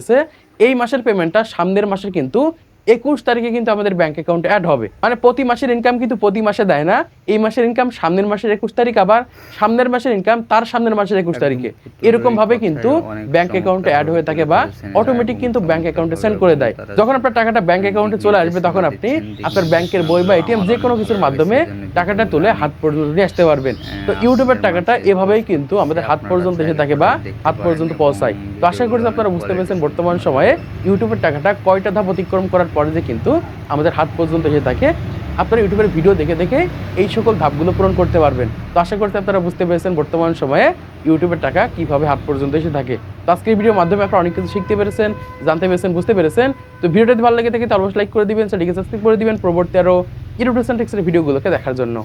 গেছে, এই মাসের পেমেন্টটা সামনের মাসের কিন্তু 21 তারিখে কিন্তু আমাদের ব্যাংক অ্যাকাউন্টে অ্যাড হবে। মানে প্রতি মাসের ইনকাম কিন্তু প্রতি মাসে দেয় না, এই মাসের ইনকাম সামনের মাসের 21 তারিখ, আবার সামনের মাসের ইনকাম তার সামনের মাসের 21 তারিখে, এরকম ভাবে কিন্তু ব্যাংক অ্যাকাউন্টে অ্যাড হয়ে থাকে বা অটোমেটিক কিন্তু ব্যাংক অ্যাকাউন্টে সেন্ড করে দেয়। যখন আপনার টাকাটা ব্যাংক অ্যাকাউন্টে চলে আসবে তখন আপনি আপনার ব্যাংকের বই বা এটিএম যে কোনো কিছুর মাধ্যমে টাকাটা তুলে হাত পর্যন্ত নিয়ে আসতে পারবেন। তো ইউটিউবের টাকাটা এভাবেই কিন্তু আমাদের হাত পর্যন্ত এসে থাকে বা হাত পর্যন্ত পৌঁছায়। তো আশা করি আপনারা বুঝতে পেরেছেন বর্তমান সময়ে ইউটিউবের টাকাটা কয়টা ধাপ অতিক্রম করার পরে যে কিন্তু আমাদের হাত পর্যন্ত এসে থাকে। আপনারা ইউটিউবের ভিডিও দেখে দেখে এই সকল ধাপগুলো পূরণ করতে পারবেন। তো আশা করতে আপনারা বুঝতে পেরেছেন বর্তমান সময়ে ইউটিউবের টাকা কিভাবে হাত পর্যন্ত এসে থাকে। তো আজকের ভিডিওর মাধ্যমে আপনারা অনেক কিছু শিখতে পেরেছেন, জানতে পেরেছেন, বুঝতে পেরেছেন। তো ভিডিওটা যদি ভালো লেগে থাকে তাহলে অবশ্যই লাইক করে দিবেন, চ্যানেলটিকে সাবস্ক্রাইব করে দিবেন পরবর্তী আরও ইউটিউব টিপস এর ভিডিওগুলোকে দেখার জন্য।